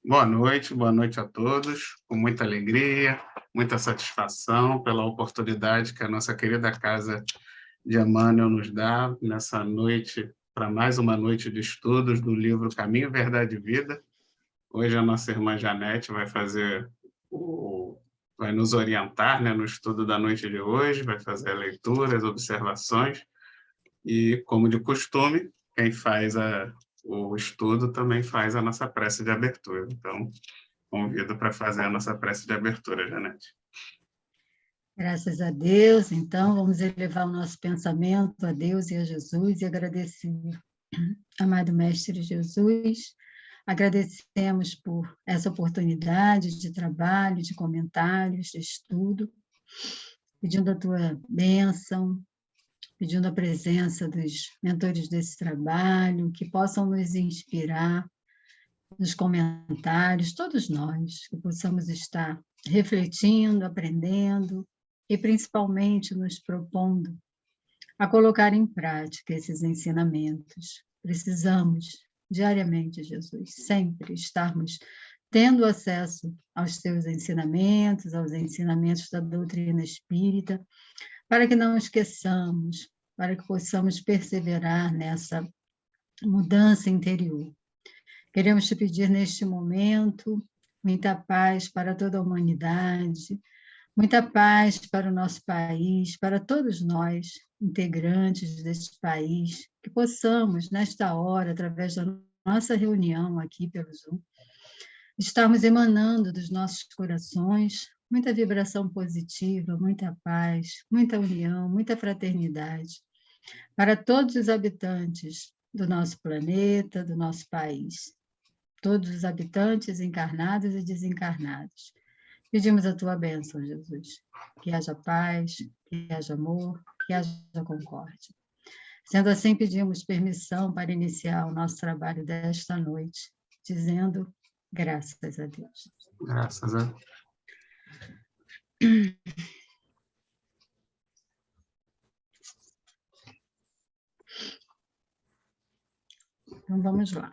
Boa noite a todos, com muita alegria, muita satisfação pela oportunidade que a nossa querida Casa de Emmanuel nos dá nessa noite, para mais uma noite de estudos do livro Caminho, Verdade e Vida. Hoje a nossa irmã Janete vai nos orientar, né, no estudo da noite de hoje, vai fazer a leitura, as observações, e, como de costume, quem faz o estudo também faz a nossa prece de abertura. Então, convido para fazer a nossa prece de abertura, Janete. Graças a Deus, então, vamos elevar o nosso pensamento a Deus e a Jesus e agradecer. Amado Mestre Jesus, agradecemos por essa oportunidade de trabalho, de comentários, de estudo, pedindo a tua bênção, pedindo a presença dos mentores desse trabalho, que possam nos inspirar nos comentários, todos nós, que possamos estar refletindo, aprendendo e principalmente nos propondo a colocar em prática esses ensinamentos. Precisamos diariamente, Jesus, sempre estarmos tendo acesso aos teus ensinamentos, aos ensinamentos da doutrina espírita, para que não esqueçamos, para que possamos perseverar nessa mudança interior. Queremos te pedir neste momento muita paz para toda a humanidade, muita paz para o nosso país, para todos nós, integrantes deste país, que possamos, nesta hora, através da nossa reunião aqui pelo Zoom, estarmos emanando dos nossos corações muita vibração positiva, muita paz, muita união, muita fraternidade, para todos os habitantes do nosso planeta, do nosso país, todos os habitantes encarnados e desencarnados. Pedimos a tua bênção, Jesus, que haja paz, que haja amor, que haja concórdia. Sendo assim, pedimos permissão para iniciar o nosso trabalho desta noite, dizendo graças a Deus. Graças a Deus. Então, vamos lá.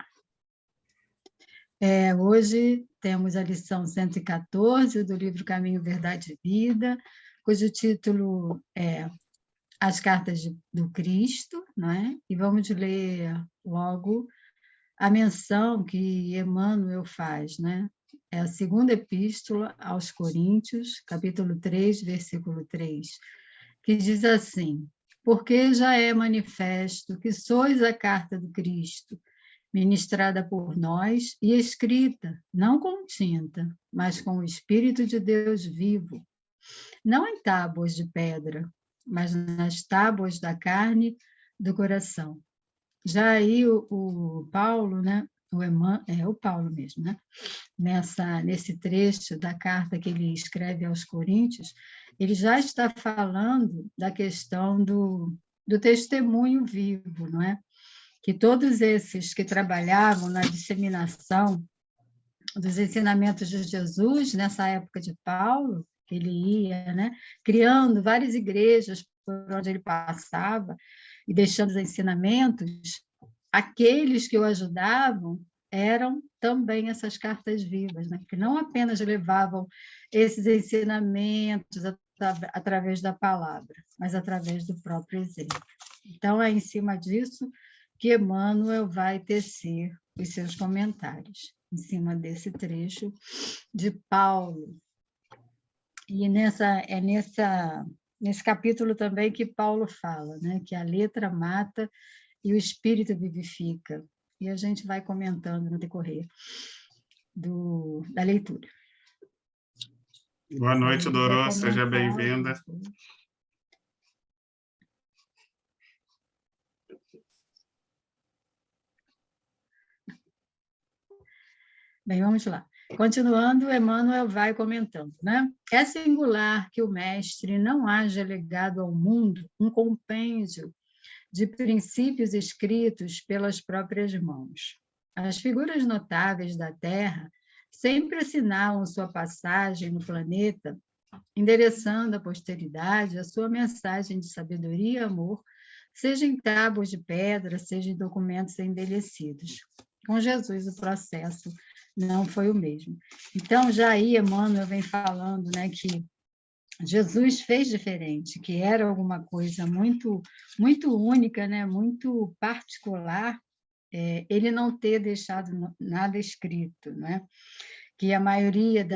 Hoje temos a lição 114 do livro Caminho, Verdade e Vida, cujo título é As Cartas do Cristo, não é? E vamos ler logo a menção que Emmanuel faz, né? É a segunda epístola aos Coríntios, capítulo 3, versículo 3, que diz assim: porque já é manifesto que sois a carta do Cristo, ministrada por nós e escrita, não com tinta, mas com o Espírito de Deus vivo, não em tábuas de pedra, mas nas tábuas da carne do coração. Já aí o Paulo, né? O Paulo mesmo, né? Nesse trecho da carta que ele escreve aos Coríntios, ele já está falando da questão do testemunho vivo, não é? Que todos esses que trabalhavam na disseminação dos ensinamentos de Jesus, nessa época de Paulo, que ele ia, né, criando várias igrejas por onde ele passava e deixando os ensinamentos, aqueles que o ajudavam eram também essas cartas vivas, né, que não apenas levavam esses ensinamentos através da palavra, mas através do próprio exemplo. Então, é em cima disso que Emmanuel vai tecer os seus comentários, em cima desse trecho de Paulo. E nesse capítulo também que Paulo fala, né, que a letra mata e o espírito vivifica. E a gente vai comentando no decorrer da leitura. Boa noite, Dorô, seja bem-vinda. Bem, vamos lá. Continuando, Emmanuel vai comentando, né? É singular que o mestre não haja legado ao mundo um compêndio de princípios escritos pelas próprias mãos. As figuras notáveis da Terra sempre assinalam sua passagem no planeta, endereçando à posteridade a sua mensagem de sabedoria e amor, seja em tábuas de pedra, seja em documentos envelhecidos. Com Jesus, o processo não foi o mesmo. Então, já aí, Emmanuel vem falando, né, que Jesus fez diferente, que era alguma coisa muito, muito única, né, muito particular, ele não ter deixado nada escrito, né? Que a maioria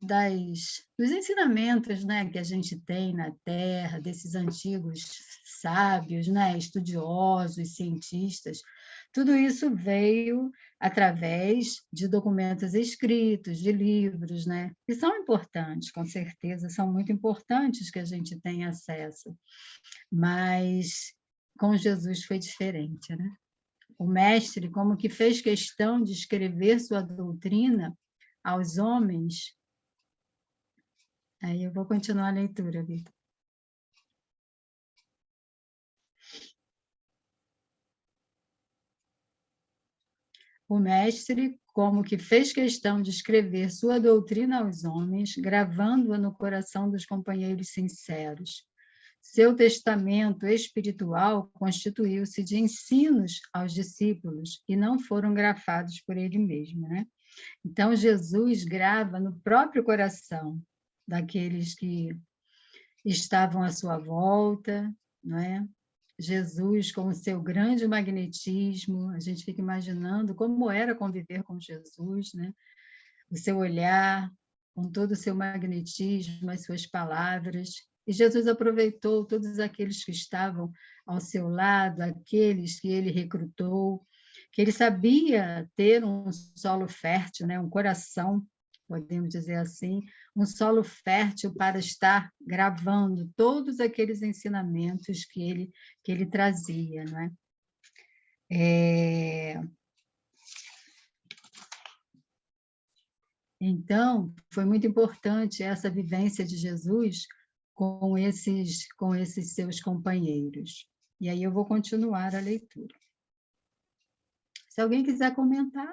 dos ensinamentos, né, que a gente tem na Terra, desses antigos sábios, né, estudiosos, cientistas, tudo isso veio através de documentos escritos, de livros, né, que são importantes, com certeza, são muito importantes que a gente tenha acesso, mas com Jesus foi diferente, né? O mestre como que fez questão de escrever sua doutrina aos homens. Aí eu vou continuar a leitura, Vitor. O mestre como que fez questão de escrever sua doutrina aos homens, gravando-a no coração dos companheiros sinceros. Seu testamento espiritual constituiu-se de ensinos aos discípulos e não foram grafados por ele mesmo, né? Então, Jesus grava no próprio coração daqueles que estavam à sua volta, não é? Jesus, com o seu grande magnetismo, a gente fica imaginando como era conviver com Jesus, né? O seu olhar, com todo o seu magnetismo, as suas palavras. E Jesus aproveitou todos aqueles que estavam ao seu lado, aqueles que ele recrutou, que ele sabia ter um solo fértil, né? Um coração, podemos dizer assim, um solo fértil para estar gravando todos aqueles ensinamentos que ele trazia, não é? Então, foi muito importante essa vivência de Jesus com esses seus companheiros. E aí eu vou continuar a leitura. Se alguém quiser comentar.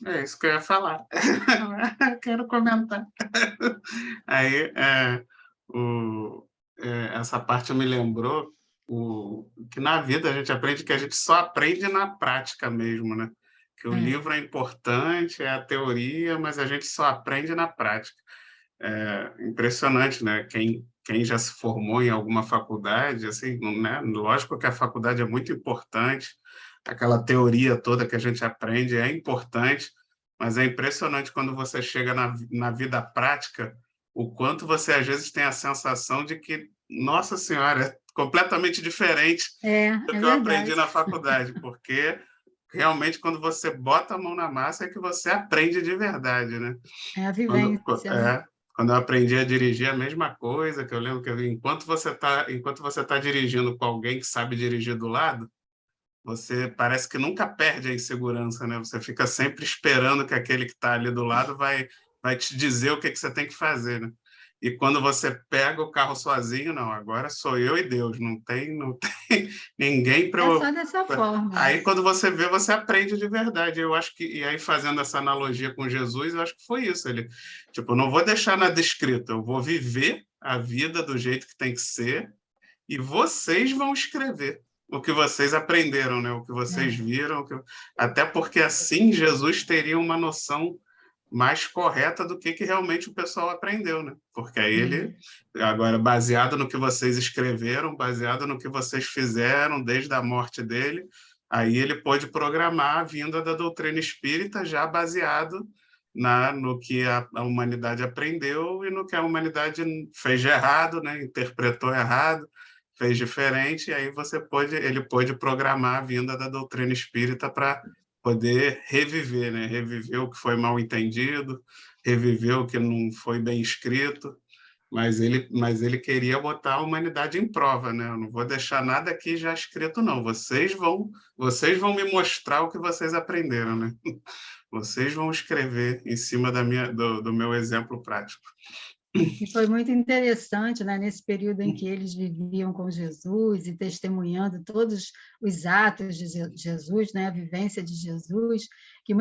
É isso que eu ia falar. Quero comentar. Aí, essa parte me lembrou que na vida a gente aprende que a gente só aprende na prática mesmo, né? Que o livro é importante, é a teoria, mas a gente só aprende na prática. É impressionante, né? Quem já se formou em alguma faculdade, assim, né? Lógico que a faculdade é muito importante, aquela teoria toda que a gente aprende é importante, mas é impressionante quando você chega na vida prática, o quanto você às vezes tem a sensação de que, nossa senhora, é completamente diferente do que eu aprendi na faculdade, porque realmente quando você bota a mão na massa é que você aprende de verdade, né? É a vivência. Quando eu aprendi a dirigir, a mesma coisa, que eu lembro que enquanto você tá dirigindo com alguém que sabe dirigir do lado, você parece que nunca perde a insegurança, né? Você fica sempre esperando que aquele que está ali do lado vai te dizer o que você tem que fazer, né? E quando você pega o carro sozinho, não, agora sou eu e Deus, não tem ninguém para eu... É só dessa forma. Aí quando você vê, você aprende de verdade. Eu acho que, e aí fazendo essa analogia com Jesus, eu acho que foi isso. Ele, tipo, não vou deixar nada escrito, eu vou viver a vida do jeito que tem que ser e vocês vão escrever o que vocês aprenderam, né? O que vocês viram, até porque assim Jesus teria uma noção mais correta do que realmente o pessoal aprendeu, né? Porque aí ele, agora, baseado no que vocês escreveram, baseado no que vocês fizeram desde a morte dele, aí ele pôde programar a vinda da doutrina espírita já baseado no que a humanidade aprendeu e no que a humanidade fez de errado, né? Interpretou errado, fez diferente, e aí ele pôde programar a vinda da doutrina espírita para poder reviver, né? Reviver o que foi mal entendido, reviver o que não foi bem escrito, mas ele queria botar a humanidade em prova, né? Eu não vou deixar nada aqui já escrito, não. Vocês vão me mostrar o que vocês aprenderam, né? Vocês vão escrever em cima do meu exemplo prático. E foi muito interessante, né, nesse período em que eles viviam com Jesus e testemunhando todos os atos de Jesus, né, a vivência de Jesus, que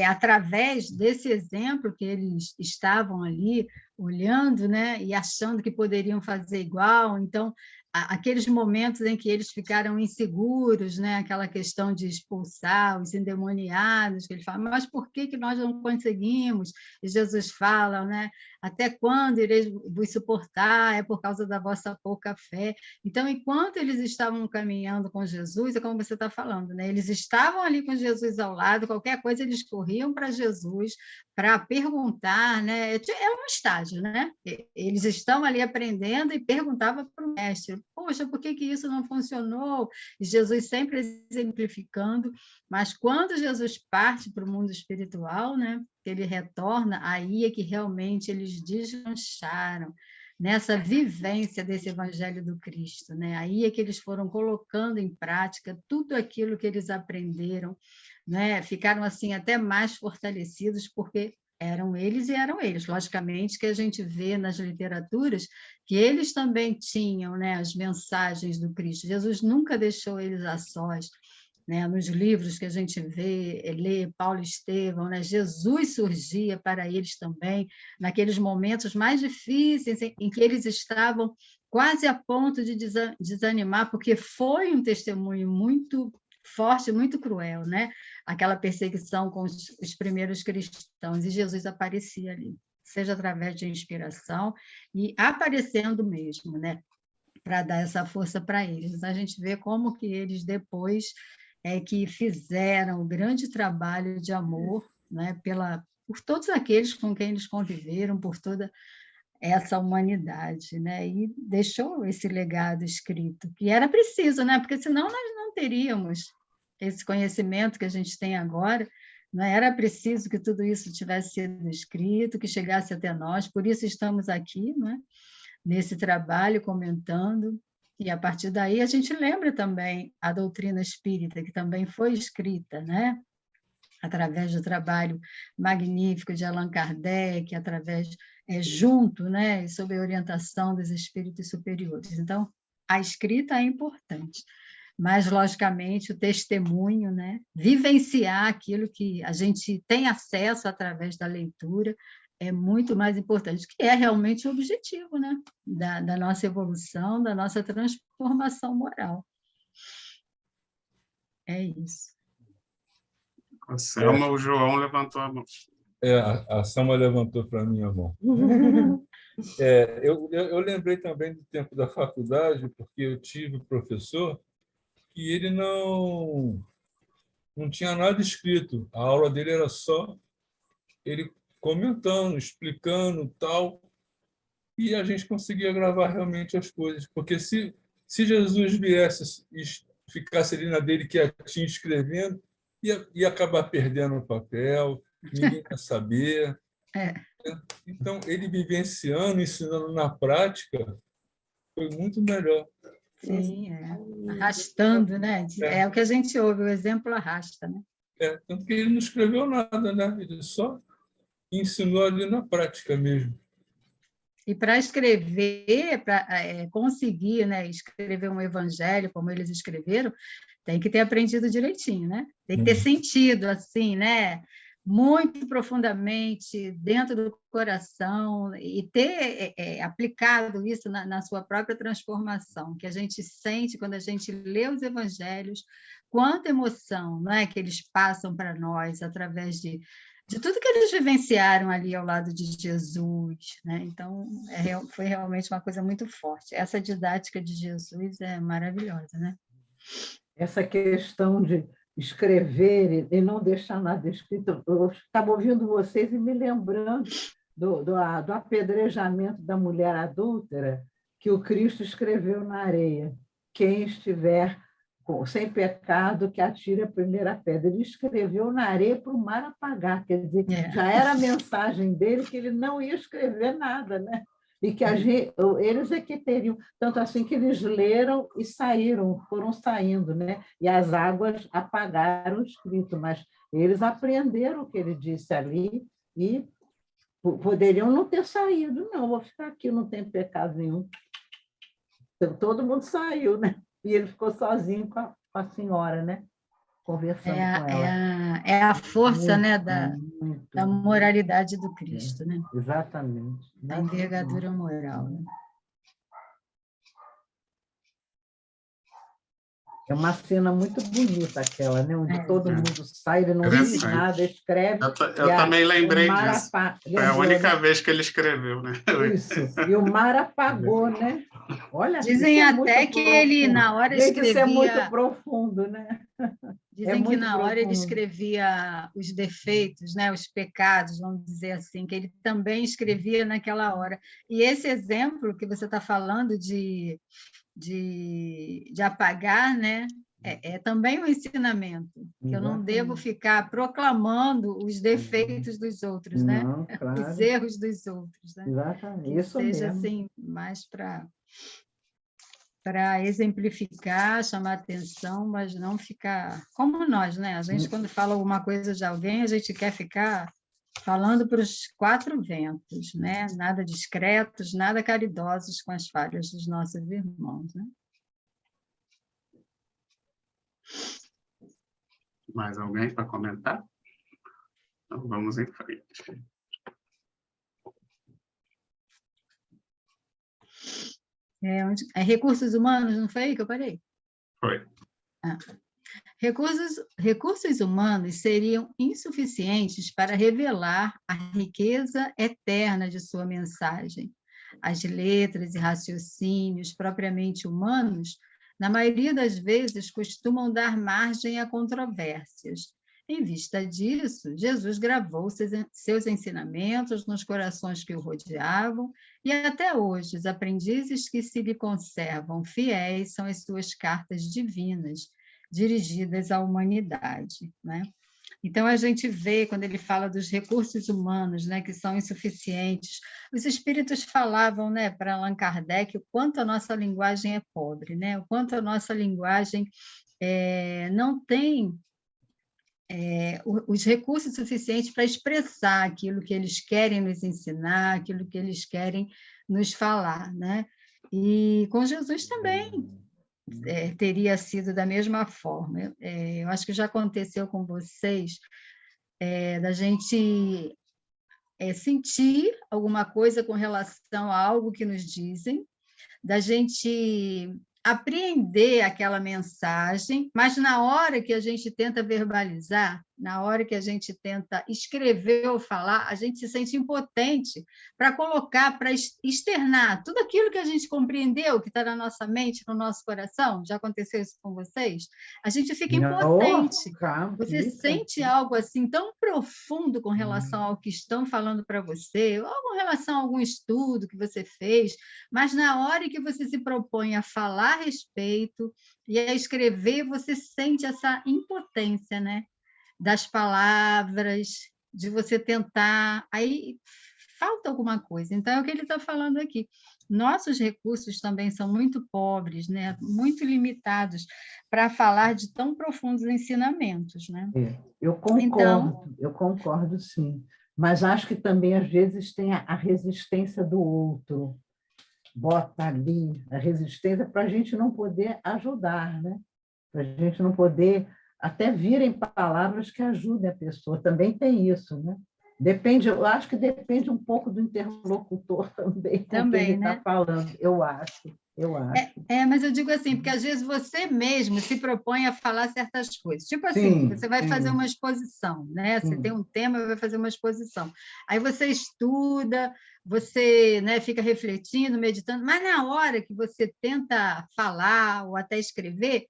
através desse exemplo que eles estavam ali olhando, né, e achando que poderiam fazer igual, então aqueles momentos em que eles ficaram inseguros, né? Aquela questão de expulsar os endemoniados, que ele fala, mas por que nós não conseguimos? E Jesus fala, né? Até quando ireis vos suportar? É por causa da vossa pouca fé. Então, enquanto eles estavam caminhando com Jesus, é como você está falando, né? Eles estavam ali com Jesus ao lado, qualquer coisa eles corriam para Jesus para perguntar, né? É um estágio, né? Eles estão ali aprendendo e perguntavam para o mestre, poxa, por que isso não funcionou? E Jesus sempre exemplificando, mas quando Jesus parte para o mundo espiritual, né? Que ele retorna, aí é que realmente eles deslancharam nessa vivência desse Evangelho do Cristo, né? Aí é que eles foram colocando em prática tudo aquilo que eles aprenderam, né? Ficaram assim até mais fortalecidos, porque eram eles e eram eles. Logicamente que a gente vê nas literaturas que eles também tinham, né, as mensagens do Cristo. Jesus nunca deixou eles a sós, né? Nos livros que a gente lê Paulo e Estevão, né? Jesus surgia para eles também, naqueles momentos mais difíceis em que eles estavam quase a ponto de desanimar, porque foi um testemunho muito forte, muito cruel, né? Aquela perseguição com os primeiros cristãos, e Jesus aparecia ali, seja através de inspiração e aparecendo mesmo, né? Para dar essa força para eles. Então, a gente vê como que eles depois que fizeram o grande trabalho de amor, né? Por todos aqueles com quem eles conviveram, por toda essa humanidade, né? E deixou esse legado escrito, que era preciso, né? Porque senão nós não teríamos esse conhecimento que a gente tem agora, né? Era preciso que tudo isso tivesse sido escrito, que chegasse até nós, por isso estamos aqui, né? Nesse trabalho, comentando, e a partir daí a gente lembra também a doutrina espírita, que também foi escrita, né? Através do trabalho magnífico de Allan Kardec, através, junto, né, sob a orientação dos espíritos superiores. Então, a escrita é importante, mas, logicamente, o testemunho, né, vivenciar aquilo que a gente tem acesso através da leitura, é muito mais importante, que é realmente o objetivo, né, da nossa evolução, da nossa transformação moral. É isso. A Selma, o João levantou a mão. A Selma levantou para mim a mão. Eu lembrei também do tempo da faculdade, porque eu tive um professor que ele não tinha nada escrito. A aula dele era só ele comentando, explicando, tal, e a gente conseguia gravar realmente as coisas. Porque se Jesus viesse e ficasse ali na dele quietinho escrevendo, ia acabar perdendo o papel, ninguém ia saber. Então, ele vivenciando, ensinando na prática, foi muito melhor. Sim, arrastando, né? É o que a gente ouve, o exemplo arrasta, né? Tanto que ele não escreveu nada, né? Ele só ensinou ali na prática mesmo. E para escrever, para conseguir, né, escrever um evangelho como eles escreveram, tem que ter aprendido direitinho, né? Tem que ter sentido, assim, né? Muito profundamente dentro do coração e ter aplicado isso na sua própria transformação, que a gente sente quando a gente lê os evangelhos, quanta emoção, não é, que eles passam para nós através de tudo que eles vivenciaram ali ao lado de Jesus, né? Então, foi realmente uma coisa muito forte. Essa didática de Jesus é maravilhosa, né? Essa questão de escrever e não deixar nada escrito. Eu estava ouvindo vocês e me lembrando do apedrejamento da mulher adúltera, que o Cristo escreveu na areia. Quem estiver sem pecado, que atire a primeira pedra. Ele escreveu na areia para o mar apagar. Quer dizer, já era a mensagem dele que ele não ia escrever nada, né? E que eles é que teriam, tanto assim que eles leram e saíram, foram saindo, né? E as águas apagaram o escrito, mas eles aprenderam o que ele disse ali e poderiam não ter saído, não, vou ficar aqui, não tem pecado nenhum. Então, todo mundo saiu, né? E ele ficou sozinho com a senhora, né? Conversando com ela. É a força, muito, né, da moralidade do Cristo, né? Exatamente. A envergadura moral. Né? É uma cena muito bonita aquela, né? Onde todo mundo sai, ele não diz Interessante. nada, escreve. Eu também O lembrei mar disso. Foi a lembrou, única né? vez que ele escreveu, né? Isso. E o mar apagou, né? Olha, isso Dizem é até muito que ele, profundo. na hora, Gente, isso é muito escrevia. profundo, né? É Dizem que muito na hora ele profundo. escrevia os defeitos, né, os pecados, vamos dizer assim, que ele também escrevia naquela hora. E esse exemplo que você está falando de apagar, né, é também um ensinamento, que eu não devo Exatamente. ficar proclamando os defeitos dos outros, né, Não, os claro. erros dos outros, né, Exatamente. que Isso seja mesmo. assim mais para exemplificar, chamar atenção, mas não ficar como nós, né? A gente, quando fala alguma coisa de alguém, a gente quer ficar falando para os quatro ventos, né? Nada discretos, nada caridosos com as falhas dos nossos irmãos, né? Mais alguém para comentar? Então, vamos em frente. Recursos humanos, não foi aí que eu parei? Foi. Recursos humanos seriam insuficientes para revelar a riqueza eterna de sua mensagem. As letras e raciocínios propriamente humanos, na maioria das vezes, costumam dar margem a controvérsias. Em vista disso, Jesus gravou seus ensinamentos nos corações que o rodeavam, e até hoje os aprendizes que se lhe conservam fiéis são as suas cartas divinas, dirigidas à humanidade, né? Então, a gente vê, quando ele fala dos recursos humanos, né, que são insuficientes, os espíritos falavam, né, para Allan Kardec, o quanto a nossa linguagem é pobre, né, o quanto a nossa linguagem não tem os recursos suficientes para expressar aquilo que eles querem nos ensinar, aquilo que eles querem nos falar, né? E com Jesus também teria sido da mesma forma. Eu acho que já aconteceu com vocês, da gente sentir alguma coisa com relação a algo que nos dizem, da gente apreender aquela mensagem, mas na hora que a gente tenta verbalizar, na hora que a gente tenta escrever ou falar, a gente se sente impotente para colocar, para externar tudo aquilo que a gente compreendeu, que está na nossa mente, no nosso coração. Já aconteceu isso com vocês? A gente fica impotente. Você sente algo assim tão profundo com relação ao que estão falando para você, ou com relação a algum estudo que você fez, mas na hora que você se propõe a falar a respeito e a escrever, você sente essa impotência, né? Das palavras, de você tentar, aí falta alguma coisa. Então, é o que ele está falando aqui. Nossos recursos também são muito pobres, né? Muito limitados para falar de tão profundos ensinamentos, né? Eu concordo, sim. Mas acho que também, às vezes, tem a resistência do outro. Bota ali a resistência para a gente não poder ajudar, né? Para a gente não poder até virem palavras que ajudem a pessoa. Também tem isso, né? Depende, eu acho que depende um pouco do interlocutor também com quem ele está falando, eu acho. Mas eu digo assim, porque às vezes você mesmo se propõe a falar certas coisas. Tipo assim, você vai fazer uma exposição, né? Você tem um tema e vai fazer uma exposição. Aí você estuda, você, né, fica refletindo, meditando, mas na hora que você tenta falar ou até escrever,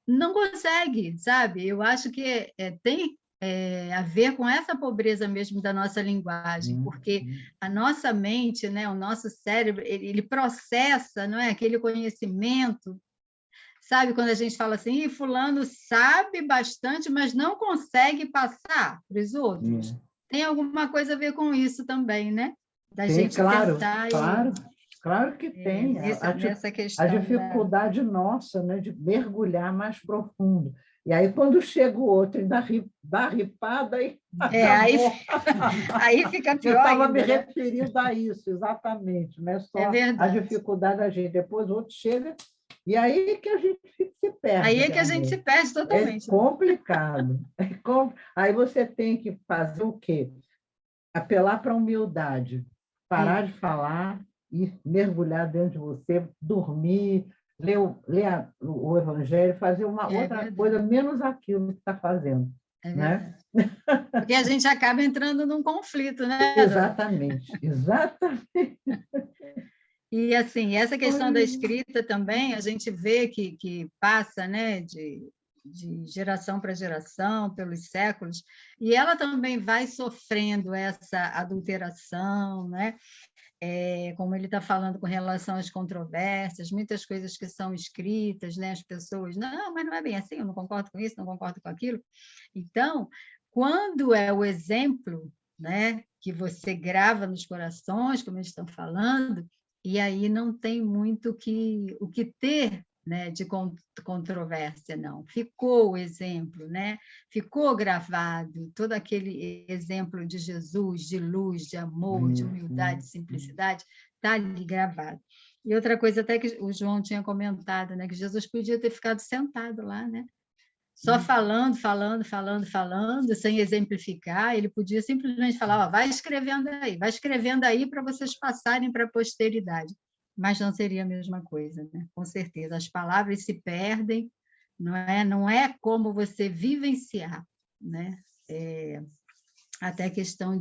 não consegue, sabe? Eu acho que tem a ver com essa pobreza mesmo da nossa linguagem, porque a nossa mente, né, o nosso cérebro, ele processa, não é, aquele conhecimento, sabe? Quando a gente fala assim, fulano sabe bastante, mas não consegue passar para os outros. Tem alguma coisa a ver com isso também, né? Da gente tentar... Claro que tem. Nessa questão a dificuldade nossa, né, de mergulhar mais profundo. E aí, quando chega o outro e dá ripada, aí fica pior. Eu estava me referindo a isso, exatamente. Não é só a dificuldade da gente. Depois o outro chega, e aí que a gente se perde. Aí é que a gente se perde totalmente. É complicado. Aí você tem que fazer o quê? Apelar para a humildade, parar de falar e mergulhar dentro de você, dormir, o Evangelho, fazer uma outra verdade. coisa, menos aquilo que está fazendo. É Né? verdade. Porque a gente acaba entrando num conflito, né, Dora? Exatamente, exatamente. E, assim, essa questão da escrita também, a gente vê que passa, né, de geração para geração, pelos séculos, e ela também vai sofrendo essa adulteração, né? Como ele está falando com relação às controvérsias, muitas coisas que são escritas, né? As pessoas, não, mas não é bem assim, eu não concordo com isso, não concordo com aquilo. Então, quando é o exemplo, né, que você grava nos corações, como eles estão falando, e aí não tem muito o que ter, né, de controvérsia, não. Ficou o exemplo, né? Ficou gravado todo aquele exemplo de Jesus, de luz, de amor, de humildade, de simplicidade, está ali gravado. E outra coisa até que o João tinha comentado, né, que Jesus podia ter ficado sentado lá, né? Só falando, sem exemplificar, ele podia simplesmente falar, vai escrevendo aí para vocês passarem para a posteridade. Mas não seria a mesma coisa, né? Com certeza. As palavras se perdem, não é como você vivenciar, né? Até a questão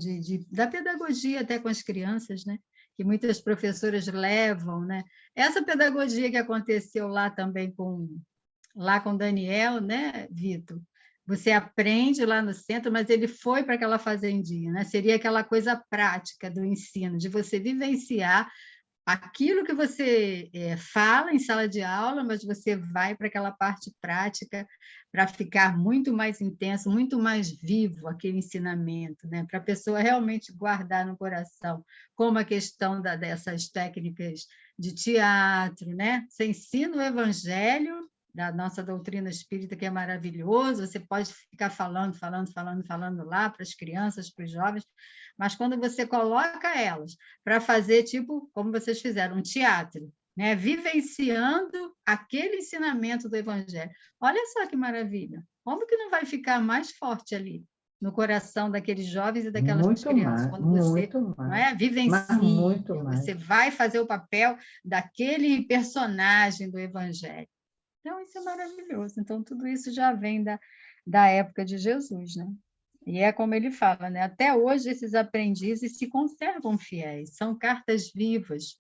da pedagogia até com as crianças, né? Que muitas professoras levam, né? Essa pedagogia que aconteceu lá também com Daniel, né, Vitor? Você aprende lá no centro, mas ele foi para aquela fazendinha, né? Seria aquela coisa prática do ensino, de você vivenciar aquilo que você fala em sala de aula, mas você vai para aquela parte prática para ficar muito mais intenso, muito mais vivo aquele ensinamento, né? Para a pessoa realmente guardar no coração, como a questão dessas técnicas de teatro, né? Você ensina o evangelho da nossa doutrina espírita, que é maravilhoso, você pode ficar falando lá para as crianças, para os jovens, mas quando você coloca elas para fazer, tipo, como vocês fizeram, um teatro, né? Vivenciando aquele ensinamento do Evangelho. Olha só que maravilha! Como que não vai ficar mais forte ali, no coração daqueles jovens e daquelas crianças? Quando você vivencia, você vai fazer o papel daquele personagem do Evangelho. Então, isso é maravilhoso. Então, tudo isso já vem da época de Jesus, né? E é como ele fala, né? Até hoje esses aprendizes se conservam fiéis, são cartas vivas,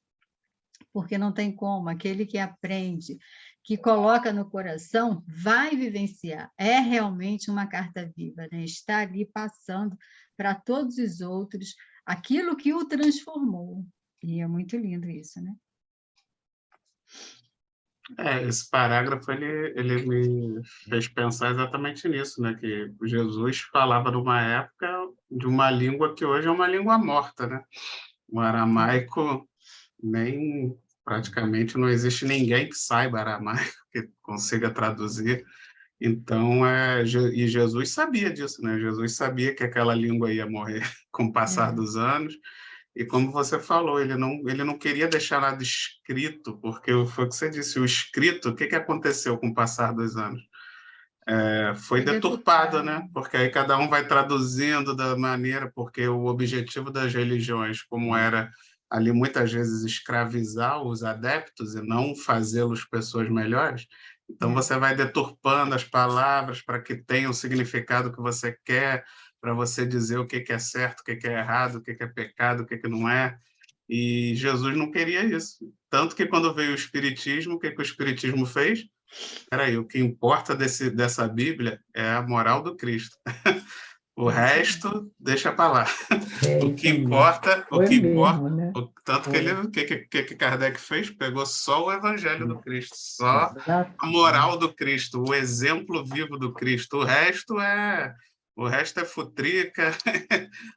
porque não tem como, aquele que aprende, que coloca no coração, vai vivenciar. É realmente uma carta viva, né? Está ali passando para todos os outros aquilo que o transformou. E é muito lindo isso, né? Esse parágrafo ele me fez pensar exatamente nisso, né? Que Jesus falava numa época de uma língua que hoje é uma língua morta, né? O aramaico nem praticamente não existe ninguém que saiba aramaico que consiga traduzir. Então, e Jesus sabia disso, né? Jesus sabia que aquela língua ia morrer com o passar dos anos. E como você falou, ele não queria deixar nada escrito, porque foi o que você disse, o escrito, o que aconteceu com o passar dos anos? Foi deturpado, né? Porque aí cada um vai traduzindo da maneira, porque o objetivo das religiões, como era ali muitas vezes escravizar os adeptos e não fazê-los pessoas melhores, então você vai deturpando as palavras para que tenham o significado que você quer, para você dizer o que é certo, o que é errado, o que é pecado, o que não é. E Jesus não queria isso. Tanto que quando veio o Espiritismo, o que o Espiritismo fez? Peraí, o que importa dessa Bíblia é a moral do Cristo. O resto, deixa para lá. O que importa, né? Tanto que Kardec fez? Pegou só o Evangelho do Cristo, só a moral do Cristo, o exemplo vivo do Cristo. O resto é futrica,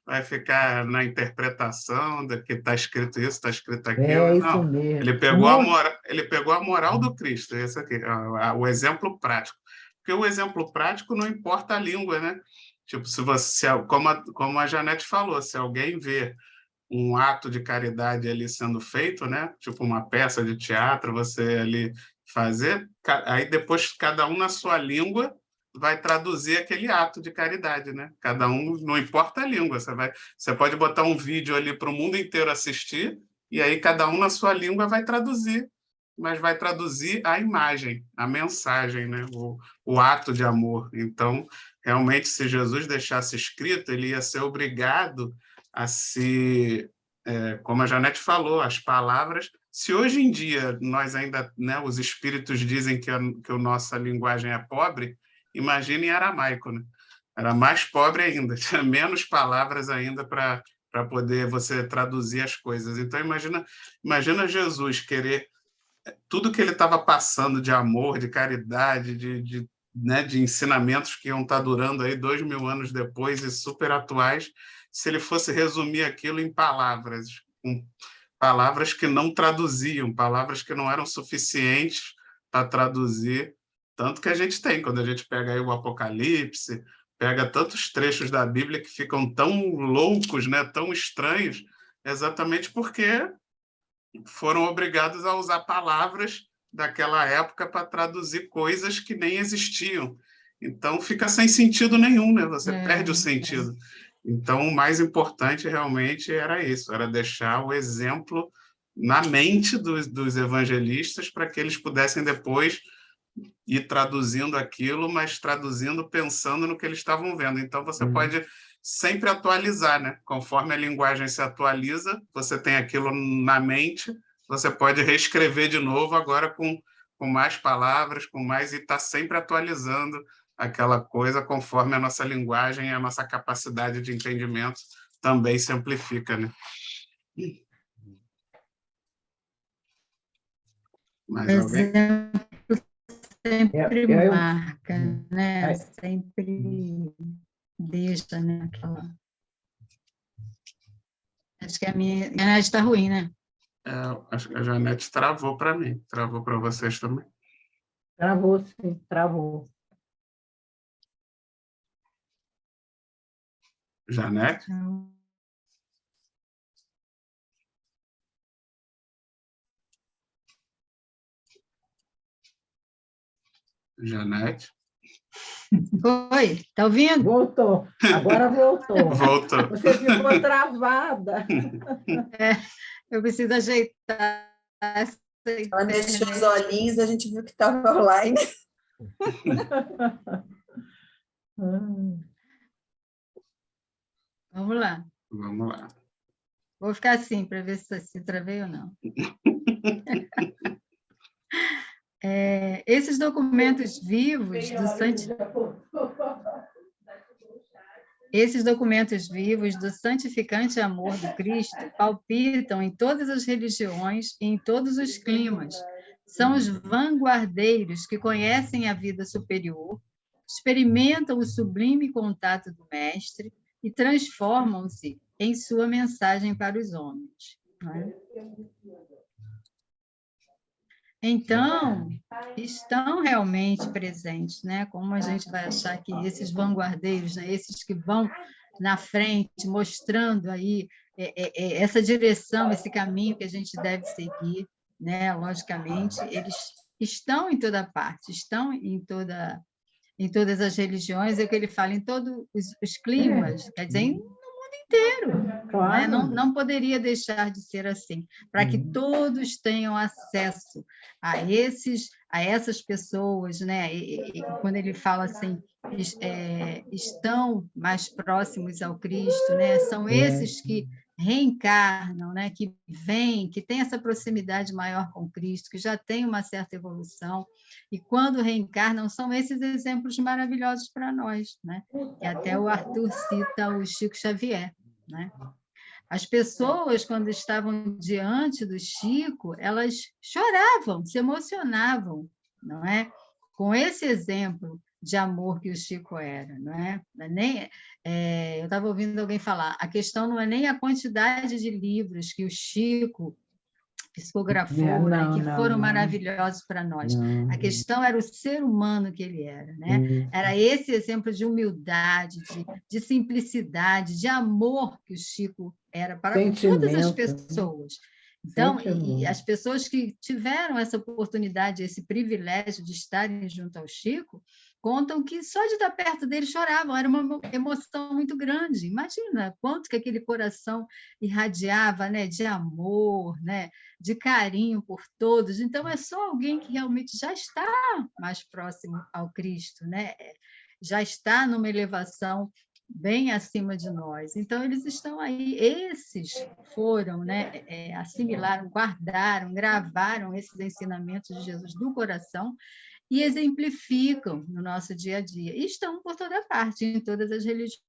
vai ficar na interpretação de que está escrito isso, está escrito aquilo. Não, mesmo. Ele pegou a moral do Cristo, esse aqui, o exemplo prático. Porque o exemplo prático não importa a língua, né? Tipo, como a Janete falou, se alguém vê um ato de caridade ali sendo feito, né? Tipo uma peça de teatro, você ali fazer, aí depois cada um na sua língua vai traduzir aquele ato de caridade, né? Cada um, não importa a língua, você pode botar um vídeo ali para o mundo inteiro assistir e aí cada um na sua língua vai traduzir mas vai traduzir a imagem, a mensagem, né? O ato de amor. Então, realmente, se Jesus deixasse escrito, ele ia ser obrigado a se... como a Janete falou, as palavras... Se hoje em dia nós ainda, né, os espíritos dizem que a nossa linguagem é pobre, imagine em aramaico, né? Era mais pobre ainda, tinha menos palavras ainda para poder você traduzir as coisas. Então, imagina Jesus querer tudo que ele estava passando de amor, de caridade, né, de ensinamentos que iam estar durando aí 2000 anos depois e super atuais, se ele fosse resumir aquilo em palavras, com palavras que não traduziam, palavras que não eram suficientes para traduzir, tanto que a gente tem, quando a gente pega aí o Apocalipse, pega tantos trechos da Bíblia que ficam tão loucos, né, tão estranhos, exatamente porque foram obrigados a usar palavras daquela época para traduzir coisas que nem existiam. Então, fica sem sentido nenhum, né? Você perde o sentido. Então, o mais importante realmente era isso, era deixar o exemplo na mente dos evangelistas para que eles pudessem depois ir traduzindo aquilo, mas traduzindo pensando no que eles estavam vendo. Então, você pode sempre atualizar, né? Conforme a linguagem se atualiza, você tem aquilo na mente, você pode reescrever de novo agora com mais palavras, e está sempre atualizando aquela coisa conforme a nossa linguagem e a nossa capacidade de entendimento também se amplifica, né? Mais alguém? Sempre marca, né? Sempre deixa, né? Acho que a minha internet está ruim, né? Acho que a Janete travou para mim. Travou para vocês também? Travou, sim, travou. Janete? Janete? Oi, está ouvindo? Voltou, agora voltou. Voltou. Você ficou travada. Eu preciso ajeitar essa Ela mexeu os olhinhos, a gente viu que estava online. Vamos lá. Vamos lá. Vou ficar assim para ver se travei ou não. Esses documentos vivos do santificante amor do Cristo palpitam em todas as religiões e em todos os climas. São os vanguardeiros que conhecem a vida superior, experimentam o sublime contato do Mestre e transformam-se em sua mensagem para os homens. Não é? Então, estão realmente presentes, né? Como a gente vai achar que esses vanguardeiros, né? Esses que vão na frente, mostrando aí essa direção, esse caminho que a gente deve seguir, né? Logicamente, eles estão em toda parte, estão em todas as religiões, é o que ele fala, em todos os climas, quer dizer, no mundo inteiro. Claro. Né? Não poderia deixar de ser assim, para que todos tenham acesso a essas pessoas, né? E quando ele fala assim, estão mais próximos ao Cristo, né? São esses que reencarnam, né? Que vêm, que têm essa proximidade maior com Cristo, que já têm uma certa evolução, e quando reencarnam, são esses exemplos maravilhosos para nós, né? E até o Arthur cita o Chico Xavier, né? As pessoas, quando estavam diante do Chico, elas choravam, se emocionavam, não é? Com esse exemplo de amor que o Chico era, não é? Eu estava ouvindo alguém falar, a questão não é nem a quantidade de livros que o Chico psicografou, né, que foram maravilhosos para nós. A questão era o ser humano que ele era, né? Era esse exemplo de humildade, de simplicidade, de amor que o Chico era para todas as pessoas. Então, Sempre é e bom. as pessoas que tiveram essa oportunidade, esse privilégio de estarem junto ao Chico, contam que só de estar perto dele choravam, era uma emoção muito grande. Imagina quanto que aquele coração irradiava, né, de amor, né, de carinho por todos. Então, é só alguém que realmente já está mais próximo ao Cristo, né? Já está numa elevação bem acima de nós. Então, eles estão aí, esses foram, né, assimilaram, guardaram, gravaram esses ensinamentos de Jesus do coração e exemplificam no nosso dia a dia. E estão por toda parte, em todas as religiões,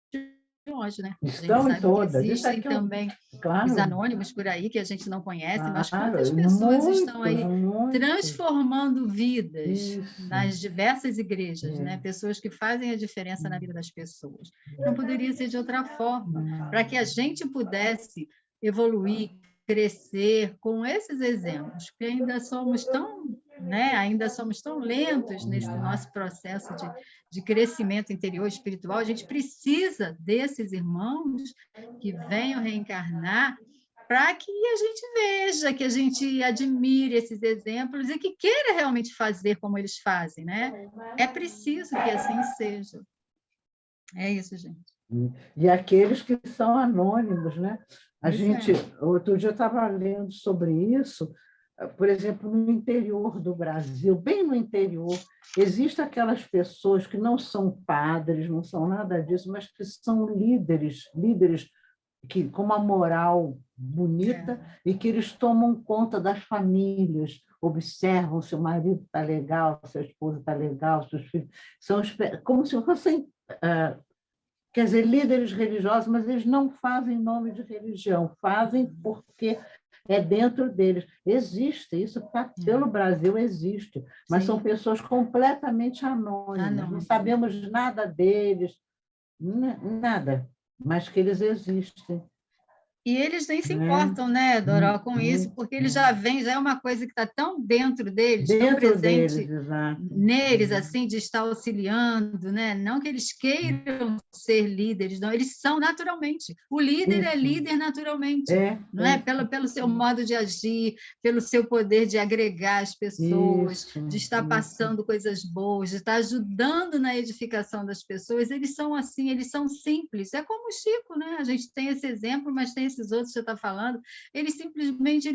né? A gente Estão em sabe que todas. Isso existem aqui, também os claro, anônimos por aí, que a gente não conhece, mas quantas claro, pessoas estão muitos, aí muitos. transformando vidas Isso. nas diversas igrejas, né? É. Pessoas que fazem a diferença na vida das pessoas. Não poderia ser de outra forma, para que a gente pudesse evoluir, crescer com esses exemplos, porque ainda somos tão, né? Ainda somos tão lentos nesse nosso processo de crescimento interior espiritual. A gente precisa desses irmãos que venham reencarnar para que a gente veja, que a gente admire esses exemplos e que queira realmente fazer como eles fazem, né? É preciso que assim seja. É isso, gente. E aqueles que são anônimos, né? Pois é. Outro dia eu estava lendo sobre isso, por exemplo, no interior do Brasil, bem no interior, existem aquelas pessoas que não são padres, não são nada disso, mas que são líderes que, com uma moral bonita e que eles tomam conta das famílias, observam se o marido está legal, se a esposa está legal, se os filhos... São como se fossem, quer dizer, líderes religiosos, mas eles não fazem em nome de religião, fazem porque é dentro deles. Existe, isso pelo Brasil existe, mas Sim. são pessoas completamente anônimas, não sabemos nada deles, nada, mas que eles existem. E eles nem se importam, né, Doró, com isso, porque eles já vêm, já é uma coisa que está tão dentro deles, tão presente neles, assim, de estar auxiliando, né? Não que eles queiram ser líderes, não, eles são naturalmente. O líder é líder naturalmente, não é? Pelo seu modo de agir, pelo seu poder de agregar as pessoas, de estar passando coisas boas, de estar ajudando na edificação das pessoas. Eles são assim, eles são simples. É como o Chico, né? A gente tem esse exemplo, mas tem esses outros que você está falando, eles simplesmente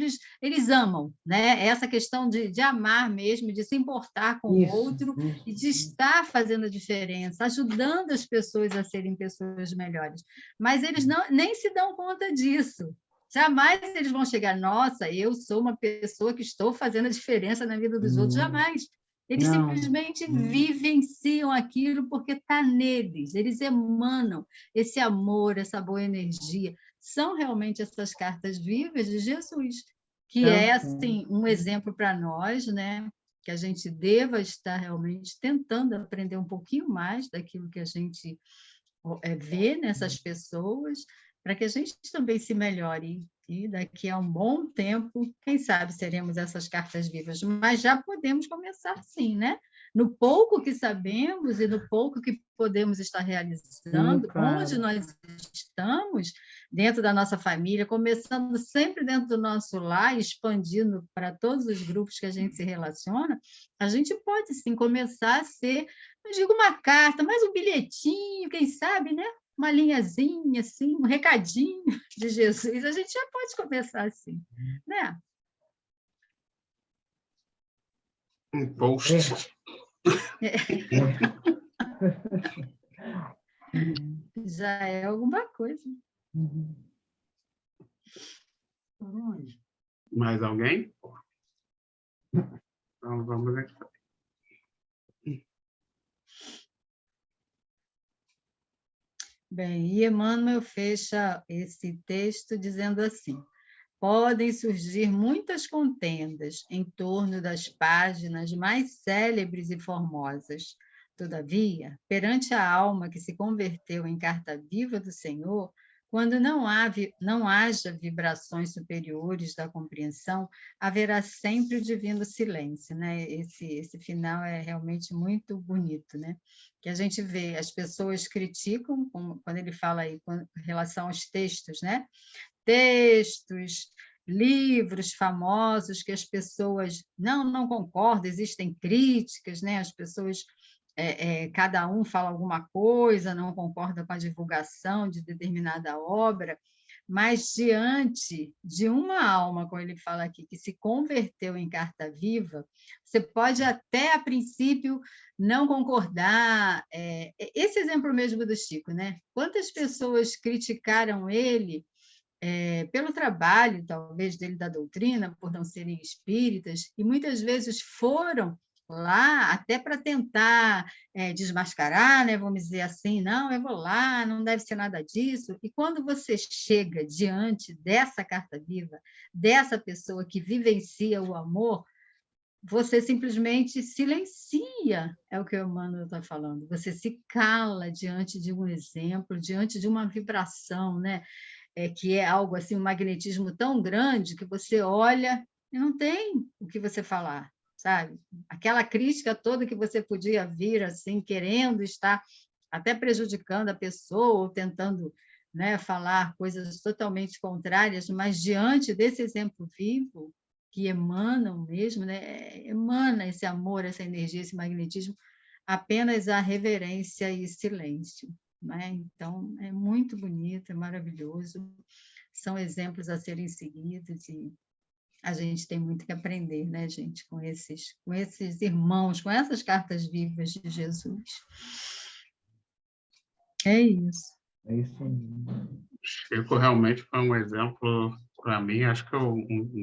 eles amam, né? Essa questão de amar mesmo, de se importar com o outro e de estar fazendo a diferença, ajudando as pessoas a serem pessoas melhores. Mas eles nem se dão conta disso. Jamais eles vão chegar, nossa, eu sou uma pessoa que estou fazendo a diferença na vida dos outros. Jamais. Eles simplesmente vivenciam aquilo porque está neles, eles emanam esse amor, essa boa energia. São realmente essas cartas vivas de Jesus, que é assim, um exemplo para nós, né? Que a gente deva estar realmente tentando aprender um pouquinho mais daquilo que a gente vê nessas pessoas, para que a gente também se melhore. E daqui a um bom tempo, quem sabe seremos essas cartas vivas, mas já podemos começar sim, né? No pouco que sabemos e no pouco que podemos estar realizando, onde nós estamos, dentro da nossa família, começando sempre dentro do nosso lar, expandindo para todos os grupos que a gente se relaciona, a gente pode sim começar a ser, não digo uma carta, mas um bilhetinho, quem sabe, né? Uma linhazinha, assim, um recadinho de Jesus, a gente já pode começar assim, né? Um post. Já é alguma coisa. Mais alguém? Então, vamos aqui. Bem, e Emmanuel fecha esse texto dizendo assim: podem surgir muitas contendas em torno das páginas mais célebres e formosas. Todavia, perante a alma que se converteu em carta viva do Senhor, quando não haja vibrações superiores da compreensão, haverá sempre o divino silêncio, né? Esse final é realmente muito bonito, né? Que a gente vê, as pessoas criticam, quando ele fala aí com relação aos textos, né? Textos livros famosos que as pessoas não concordam, existem críticas, né? As pessoas, cada um fala alguma coisa, não concorda com a divulgação de determinada obra, mas diante de uma alma, como ele fala aqui, que se converteu em carta viva, você pode até, a princípio, não concordar. Esse exemplo mesmo do Chico, né? Quantas pessoas criticaram ele pelo trabalho, talvez, dele da doutrina, por não serem espíritas, e muitas vezes foram lá até para tentar desmascarar, né? Vamos dizer assim, não, eu vou lá, não deve ser nada disso. E quando você chega diante dessa carta viva, dessa pessoa que vivencia o amor, você simplesmente silencia, é o que o Emmanuel está falando. Você se cala diante de um exemplo, diante de uma vibração, né? Que é algo assim, um magnetismo tão grande que você olha e não tem o que você falar, sabe? Aquela crítica toda que você podia vir assim, querendo estar até prejudicando a pessoa ou tentando, né, falar coisas totalmente contrárias, mas diante desse exemplo vivo que emanam mesmo, né, emana esse amor, essa energia, esse magnetismo, apenas a reverência e silêncio. Né? Então, é muito bonito, é maravilhoso, são exemplos a serem seguidos e a gente tem muito que aprender, né, gente, com esses irmãos, com essas cartas vivas de Jesus. É isso. É isso mesmo. Chico realmente foi um exemplo, para mim, acho que o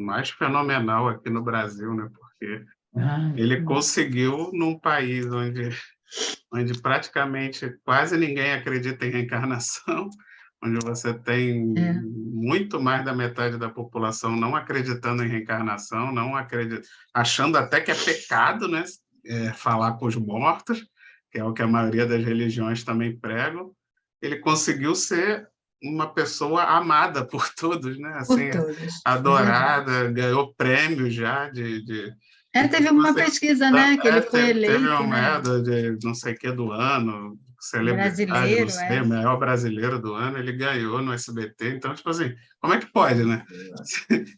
mais fenomenal aqui no Brasil, né? Porque ele conseguiu, num país onde praticamente quase ninguém acredita em reencarnação, onde você tem muito mais da metade da população não acreditando em reencarnação, achando até que é pecado, né? Falar com os mortos, que é o que a maioria das religiões também pregam. Ele conseguiu ser uma pessoa amada por todos, né? Assim, por todos. Adorada, ganhou prêmios já de teve uma pesquisa, né, que ele foi eleito, teve uma né? De não sei o que do ano, celebridade, Brasileiro, não sei, maior brasileiro do ano, ele ganhou no SBT. Então, tipo assim, como é que pode, né?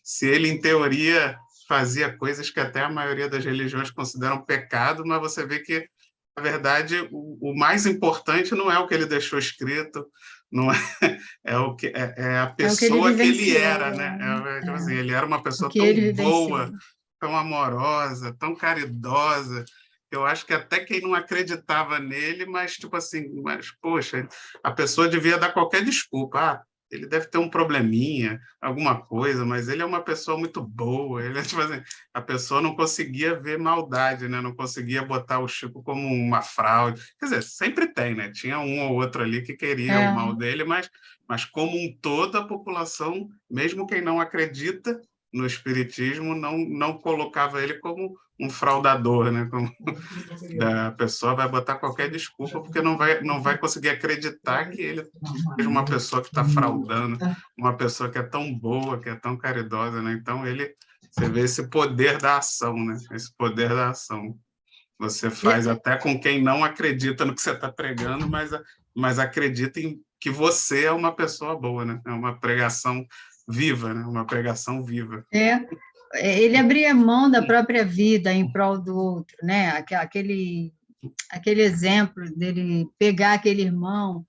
Se ele, em teoria, fazia coisas que até a maioria das religiões consideram pecado, mas você vê que, na verdade, o mais importante não é o que ele deixou escrito, não é a pessoa que ele era, né? Tipo assim, ele era uma pessoa tão boa, tão amorosa, tão caridosa. Eu acho que até quem não acreditava nele, mas tipo assim, poxa, a pessoa devia dar qualquer desculpa. Ele deve ter um probleminha, alguma coisa, mas ele é uma pessoa muito boa. Ele tipo assim, a pessoa não conseguia ver maldade, né? Não conseguia botar o Chico como uma fraude. Quer dizer, sempre tem, né? Tinha um ou outro ali que queria o mal dele, mas como um todo, a população, mesmo quem não acredita no espiritismo, não colocava ele como um fraudador, né? A pessoa vai botar qualquer desculpa porque não vai conseguir acreditar que ele seja uma pessoa que está fraudando, uma pessoa que é tão boa, que é tão caridosa, né? Então você vê esse poder da ação, né? Esse poder da ação. Você faz até com quem não acredita no que você está pregando, mas acredita em que você é uma pessoa boa, né? É uma pregação viva, né? Uma pregação viva. Ele abria mão da própria vida em prol do outro, né? Aquele exemplo dele pegar aquele irmão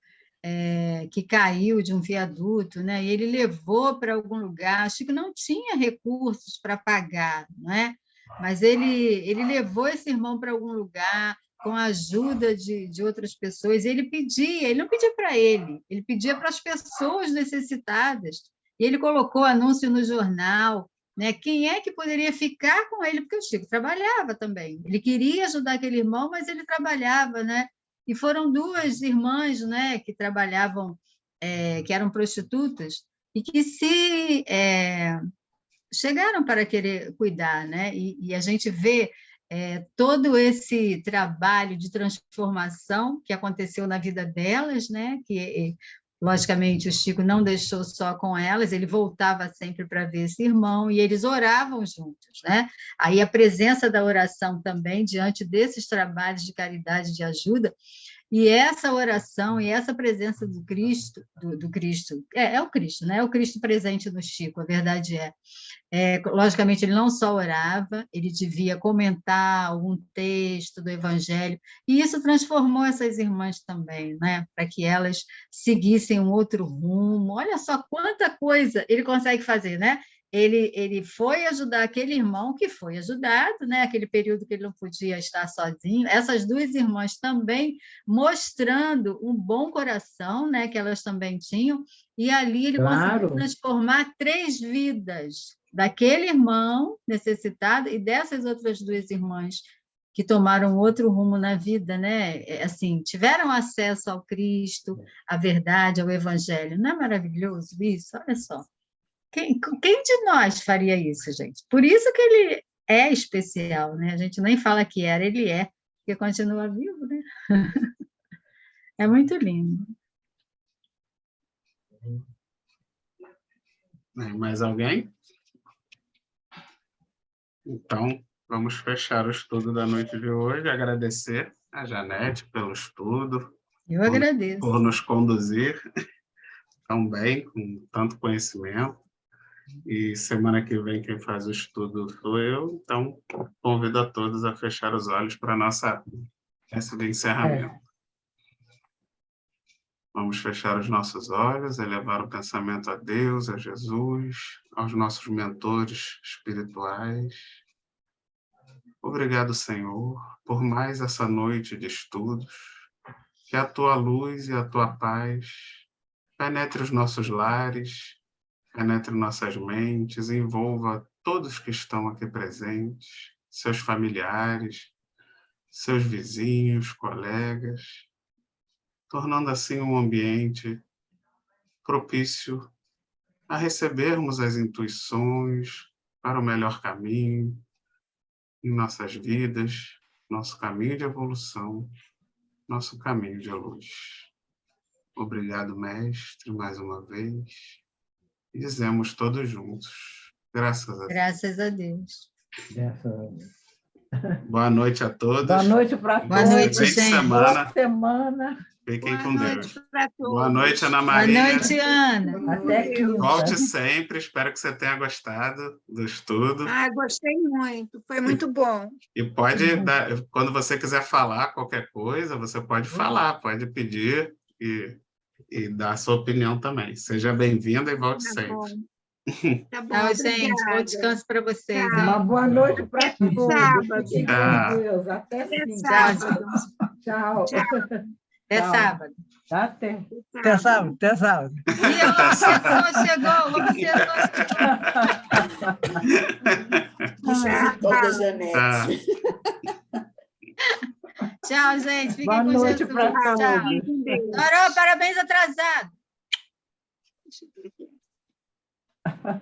que caiu de um viaduto, né? E ele levou para algum lugar, acho que não tinha recursos para pagar, não é? Mas ele levou esse irmão para algum lugar com a ajuda de outras pessoas. Ele não pedia para ele pedia para as pessoas necessitadas. E ele colocou anúncio no jornal, né? Quem é que poderia ficar com ele? Porque o Chico trabalhava também. Ele queria ajudar aquele irmão, mas ele trabalhava, né? E foram duas irmãs, né, que trabalhavam, que eram prostitutas, e que chegaram para querer cuidar, né? E a gente vê todo esse trabalho de transformação que aconteceu na vida delas, né? Que logicamente o Chico não deixou só com elas, ele voltava sempre para ver esse irmão e eles oravam juntos, né? Aí a presença da oração também diante desses trabalhos de caridade, de ajuda, E essa oração e essa presença do Cristo, do Cristo, é o Cristo, né? É o Cristo presente no Chico, a verdade é. Logicamente, ele não só orava, ele devia comentar algum texto do Evangelho, e isso transformou essas irmãs também, né? Para que elas seguissem um outro rumo. Olha só quanta coisa ele consegue fazer, né? Ele foi ajudar aquele irmão que foi ajudado, né? Aquele período que ele não podia estar sozinho. Essas duas irmãs também mostrando um bom coração, né? Que elas também tinham, e ali ele conseguiu transformar 3 vidas, daquele irmão necessitado e dessas outras 2 irmãs que tomaram outro rumo na vida, né? Assim, tiveram acesso ao Cristo, à verdade, ao Evangelho. Não é maravilhoso isso? Olha só. Quem de nós faria isso, gente? Por isso que ele é especial, né? A gente nem fala que era, ele é, porque continua vivo, né? É muito lindo. Mais alguém? Então, vamos fechar o estudo da noite de hoje, agradecer a Janete pelo estudo. Eu agradeço. Por nos conduzir tão bem, com tanto conhecimento. E semana que vem quem faz o estudo sou eu, então convido a todos a fechar os olhos para a nossa peça de encerramento. Vamos fechar os nossos olhos, elevar o pensamento a Deus, a Jesus, aos nossos mentores espirituais. Obrigado, Senhor, por mais essa noite de estudos, que a Tua luz e a Tua paz penetre os nossos lares, penetre nossas mentes, envolva todos que estão aqui presentes, seus familiares, seus vizinhos, colegas, tornando assim um ambiente propício a recebermos as intuições para o melhor caminho em nossas vidas, nosso caminho de evolução, nosso caminho de luz. Obrigado, Mestre, mais uma vez. E dizemos todos juntos, graças a Deus. Graças a Deus. Graças a Deus. Boa noite a todos. Boa noite para todos. Boa noite, gente. Boa semana. Fiquem Boa com noite Deus. para todos. Boa noite, Ana Maria. Boa noite, Ana. Até quinta. Volte sempre. Espero que você tenha gostado do estudo. Gostei muito. Foi muito bom. E pode, quando você quiser falar qualquer coisa, você pode falar, pode pedir e dar a sua opinião também. Seja bem-vinda e volte sempre. Bom. Tá bom, Tchau, gente. Bom descanso para vocês. Hein? Uma boa noite para todos. Sábado. Fiquem com Deus. Até sábado. Tchau. Até sábado. Até. Até sábado, até sábado. E a obsessão chegou, Toda Janete. Tchau, gente. Fiquem Boa com noite Jesus. para todos. Tchau. Dorô, parabéns atrasado.